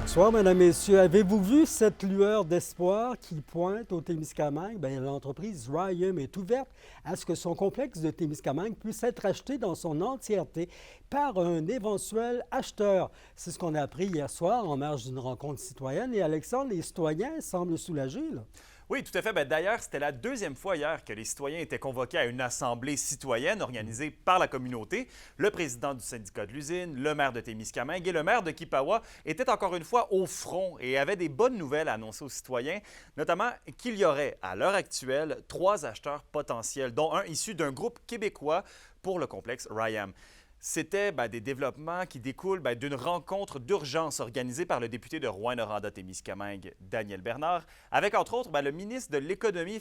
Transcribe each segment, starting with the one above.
Bonsoir, mesdames, messieurs. Avez-vous vu cette lueur d'espoir qui pointe au Témiscamingue? Bien, l'entreprise Ryam est ouverte à ce que son complexe de Témiscamingue puisse être acheté dans son entièreté par un éventuel acheteur. C'est ce qu'on a appris hier soir en marge d'une rencontre citoyenne. Et Alexandre, les citoyens semblent soulagés, là. Oui, tout à fait. D'ailleurs, c'était la deuxième fois hier que les citoyens étaient convoqués à une assemblée citoyenne organisée par la communauté. Le président du syndicat de l'usine, le maire de Témiscamingue et le maire de Kipawa étaient encore une fois au front et avaient des bonnes nouvelles à annoncer aux citoyens, notamment qu'il y aurait, à l'heure actuelle, 3 acheteurs potentiels, dont un issu d'un groupe québécois pour le complexe Ryam. C'était des développements qui découlent d'une rencontre d'urgence organisée par le député de Rouyn-Noranda-Témiscamingue, Daniel Bernard, avec entre autres le ministre de l'Économie,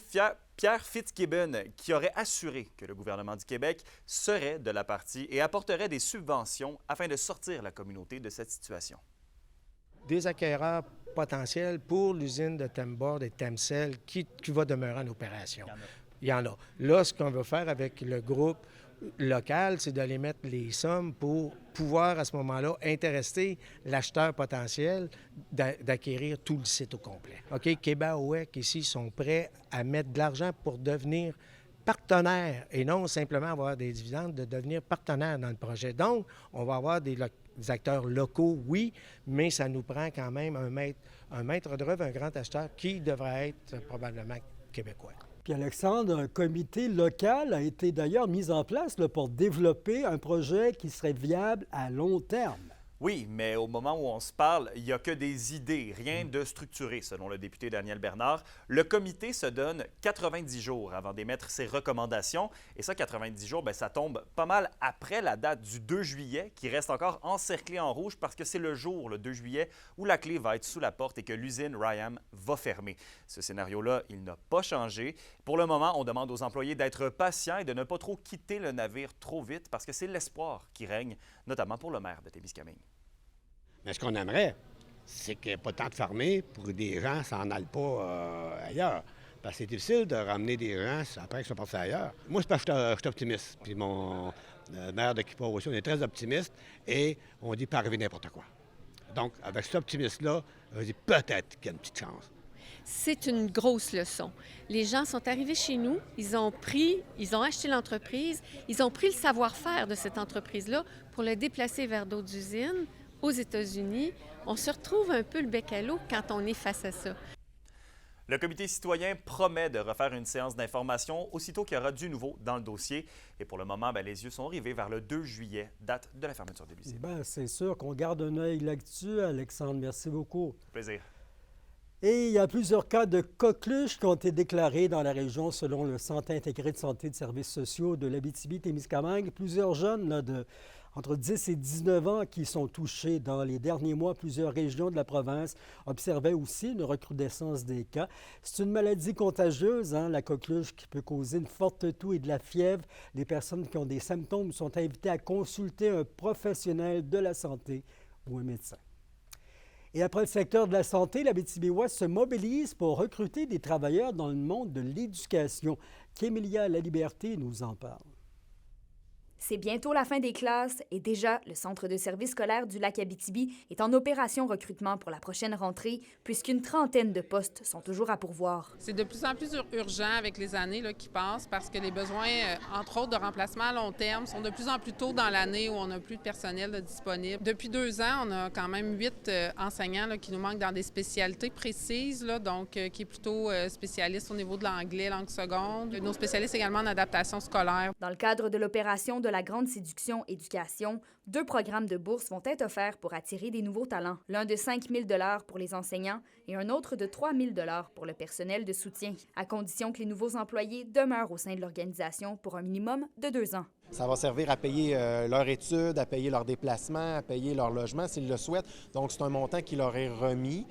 Pierre Fitzgibbon, qui aurait assuré que le gouvernement du Québec serait de la partie et apporterait des subventions afin de sortir la communauté de cette situation. Des acquéreurs potentiels pour l'usine de Temboard et Temcel qui va demeurer en opération. Il y en a. Là, ce qu'on va faire avec le groupe local, c'est d'aller mettre les sommes pour pouvoir, à ce moment-là, intéresser l'acheteur potentiel d'acquérir tout le site au complet. OK? Québec ici sont prêts à mettre de l'argent pour devenir partenaires et non simplement avoir des dividendes, de devenir partenaires dans le projet. Donc, on va avoir des acteurs locaux, oui, mais ça nous prend quand même un maître d'œuvre, un grand acheteur qui devrait être probablement québécois. Puis Alexandre, un comité local a été d'ailleurs mis en place là, pour développer un projet qui serait viable à long terme. Oui, mais au moment où on se parle, il n'y a que des idées, rien de structuré, selon le député Daniel Bernard. Le comité se donne 90 jours avant d'émettre ses recommandations. Et ça, 90 jours, ça tombe pas mal après la date du 2 juillet, qui reste encore encerclée en rouge parce que c'est le jour, le 2 juillet, où la clé va être sous la porte et que l'usine Ryam va fermer. Ce scénario-là, il n'a pas changé. Pour le moment, on demande aux employés d'être patients et de ne pas trop quitter le navire trop vite parce que c'est l'espoir qui règne, notamment pour le maire de Témiscamingue. Mais ce qu'on aimerait, c'est qu'il n'y ait pas tant de fermés pour que des gens s'en aillent pas ailleurs. Parce que c'est difficile de ramener des gens après qu'ils sont partis ailleurs. Moi, c'est parce que je suis optimiste. Puis mon maire de Kipawa aussi, on est très optimiste et on dit pas arriver n'importe quoi. Donc, avec cet optimisme-là, je dis peut-être qu'il y a une petite chance. C'est une grosse leçon. Les gens sont arrivés chez nous, ils ont acheté l'entreprise, ils ont pris le savoir-faire de cette entreprise-là pour le déplacer vers d'autres usines aux États-Unis. On se retrouve un peu le bec à l'eau quand on est face à ça. Le comité citoyen promet de refaire une séance d'information aussitôt qu'il y aura du nouveau dans le dossier. Et pour le moment, les yeux sont rivés vers le 2 juillet, date de la fermeture de l'usine. C'est sûr qu'on garde un œil là-dessus, Alexandre. Merci beaucoup. Plaisir. Et il y a plusieurs cas de coqueluche qui ont été déclarés dans la région selon le Centre intégré de santé et de services sociaux de l'Abitibi-Témiscamingue. Plusieurs jeunes entre 10 et 19 ans qui sont touchés dans les derniers mois. Plusieurs régions de la province observaient aussi une recrudescence des cas. C'est une maladie contagieuse, la coqueluche, qui peut causer une forte toux et de la fièvre. Les personnes qui ont des symptômes sont invitées à consulter un professionnel de la santé ou un médecin. Et après le secteur de la santé, l'Abitibi-Ouest se mobilise pour recruter des travailleurs dans le monde de l'éducation. Qu'Émilia Laliberté nous en parle. C'est bientôt la fin des classes et déjà, le Centre de services scolaires du Lac-Abitibi est en opération recrutement pour la prochaine rentrée puisqu'une trentaine de postes sont toujours à pourvoir. C'est de plus en plus urgent avec les années qui passent parce que les besoins, entre autres, de remplacement à long terme sont de plus en plus tôt dans l'année où on n'a plus de personnel disponible. Depuis 2 ans, on a quand même 8 enseignants qui nous manquent dans des spécialités précises, donc qui est plutôt spécialiste au niveau de l'anglais, langue seconde. Nos spécialistes également en adaptation scolaire. Dans le cadre de l'opération de la Grande Séduction Éducation, 2 programmes de bourse vont être offerts pour attirer des nouveaux talents. L'un de 5 000 $ pour les enseignants et un autre de 3 000 $ pour le personnel de soutien, à condition que les nouveaux employés demeurent au sein de l'organisation pour un minimum de 2 ans. Ça va servir à payer leurs études, à payer leurs déplacements, à payer leur logement s'ils le souhaitent. Donc, c'est un montant qui leur est remis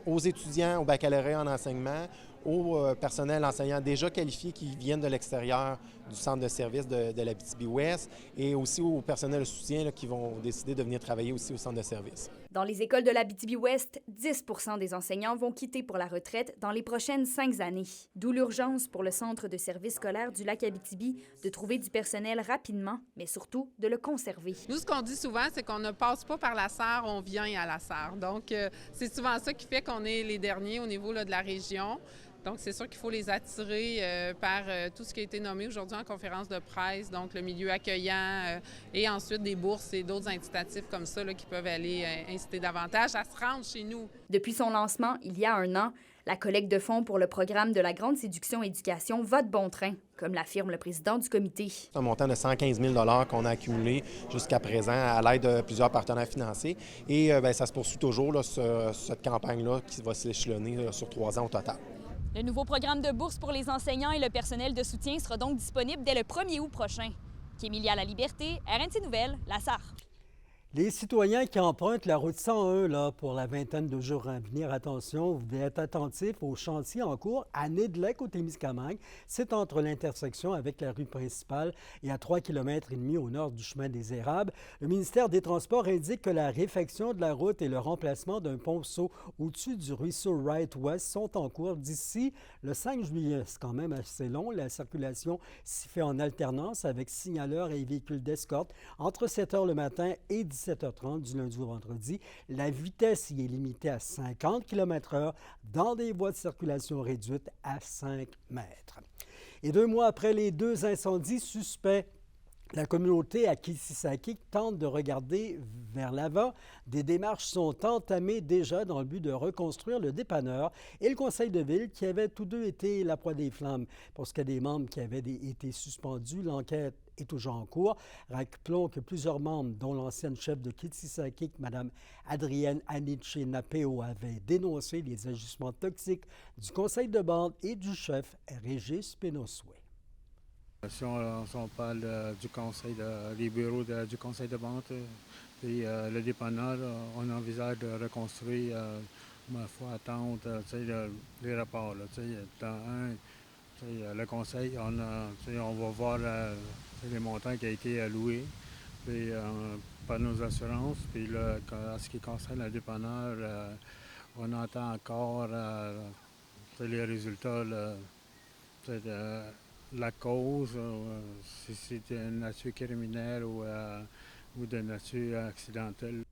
aux étudiants, au baccalauréat en enseignement, au personnel enseignant déjà qualifié qui viennent de l'extérieur du centre de service de l'Abitibi-Ouest et aussi au personnel de soutien là, qui vont décider de venir travailler aussi au centre de service. Dans les écoles de l'Abitibi-Ouest, 10 % des enseignants vont quitter pour la retraite dans les prochaines 5 années. D'où l'urgence pour le Centre de service scolaire du Lac-Abitibi de trouver du personnel rapidement, mais surtout de le conserver. Nous, ce qu'on dit souvent, c'est qu'on ne passe pas par la serre, on vient à la serre. Donc, c'est souvent ça qui fait qu'on est les derniers au niveau là, de la région. Donc, c'est sûr qu'il faut les attirer par tout ce qui a été nommé aujourd'hui en conférence de presse, donc le milieu accueillant et ensuite des bourses et d'autres incitatifs comme ça là, qui peuvent aller inciter davantage à se rendre chez nous. Depuis son lancement, il y a 1 an, la collecte de fonds pour le programme de la Grande Séduction Éducation va de bon train, comme l'affirme le président du comité. C'est un montant de 115 000 qu'on a accumulé jusqu'à présent à l'aide de plusieurs partenaires financiers. Et bien, ça se poursuit toujours, là, cette campagne-là, qui va s'échelonner sur 3 ans au total. Le nouveau programme de bourse pour les enseignants et le personnel de soutien sera donc disponible dès le 1er août prochain. Kémilia La Liberté, RNC Nouvelles, La Sarre. Les citoyens qui empruntent la route 101 là, pour la vingtaine de jours à venir, attention, vous devez être attentifs au chantier en cours à Nidlec au Témiscamingue. C'est entre l'intersection avec la rue principale et à 3,5 km au nord du chemin des Érables. Le ministère des Transports indique que la réfection de la route et le remplacement d'un ponceau au-dessus du ruisseau Wright-West sont en cours d'ici le 5 juillet. C'est quand même assez long. La circulation s'y fait en alternance avec signaleurs et véhicules d'escorte entre 7 h le matin et 17h30 du lundi au vendredi. La vitesse y est limitée à 50 km/h dans des voies de circulation réduites à 5 mètres. Et 2 mois après les 2 incendies suspects, la communauté à Kitsisakik tente de regarder vers l'avant. Des démarches sont entamées déjà dans le but de reconstruire le dépanneur et le conseil de ville qui avaient tous deux été la proie des flammes. Pour ce qui est des membres qui avaient été suspendus, l'enquête est toujours en cours. Rappelons que plusieurs membres, dont l'ancienne chef de Kitsisakik, Mme Adrienne Aniche-Napeo, avaient dénoncé les agissements toxiques du conseil de bande et du chef Régis Pénosoué. Si on parle du conseil, des bureaux du conseil de vente et le dépanneur, on envisage de reconstruire, il faut attendre les rapports. Le conseil, on va voir les montants qui ont été alloués puis, par nos assurances. Puis là, en ce qui concerne le dépanneur, on attend encore les résultats de la cause, si c'est de nature criminelle ou de nature accidentelle.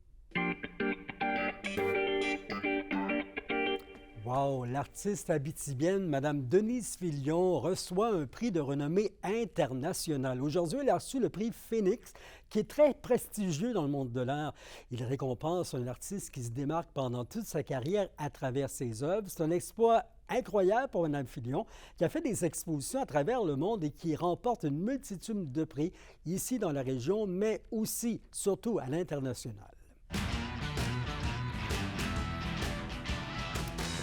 Wow! L'artiste abitibienne, Mme Denise Filion, reçoit un prix de renommée internationale. Aujourd'hui, elle a reçu le prix Phoenix, qui est très prestigieux dans le monde de l'art. Il récompense un artiste qui se démarque pendant toute sa carrière à travers ses œuvres. C'est un exploit incroyable pour Mme Filion, qui a fait des expositions à travers le monde et qui remporte une multitude de prix ici dans la région, mais aussi, surtout à l'international.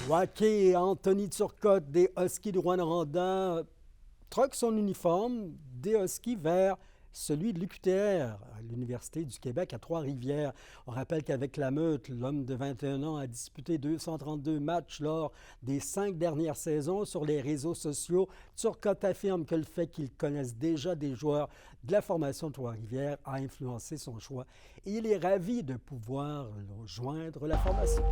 Hockey et Anthony Turcotte des Huskies de Rouyn-Noranda troque son uniforme des Huskies vers celui de l'UQTR, à l'Université du Québec à Trois-Rivières. On rappelle qu'avec la Meute, l'homme de 21 ans a disputé 232 matchs lors des 5 dernières saisons. Sur les réseaux sociaux, Turcotte affirme que le fait qu'il connaisse déjà des joueurs de la formation de Trois-Rivières a influencé son choix et il est ravi de pouvoir rejoindre la formation.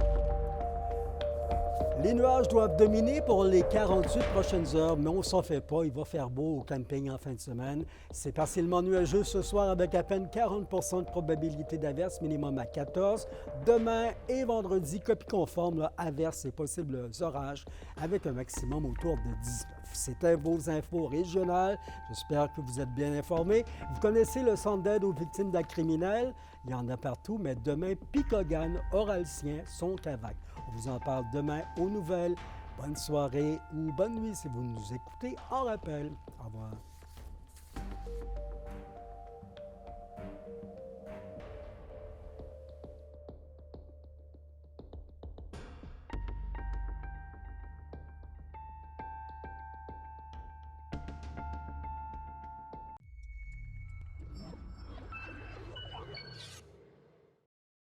Les nuages doivent dominer pour les 48 prochaines heures, mais on ne s'en fait pas. Il va faire beau au camping en fin de semaine. C'est partiellement nuageux ce soir avec à peine 40 % de probabilité d'averse, minimum à 14. Demain et vendredi, copie conforme, averses et possibles orages avec un maximum autour de 19. C'était vos infos régionales. J'espère que vous êtes bien informés. Vous connaissez le centre d'aide aux victimes d'actes criminels. Il y en a partout, mais demain, Picogan, Oralsien, Son-Cavac. On vous en parle demain aux nouvelles. Bonne soirée ou bonne nuit si vous nous écoutez en rappel. Au revoir.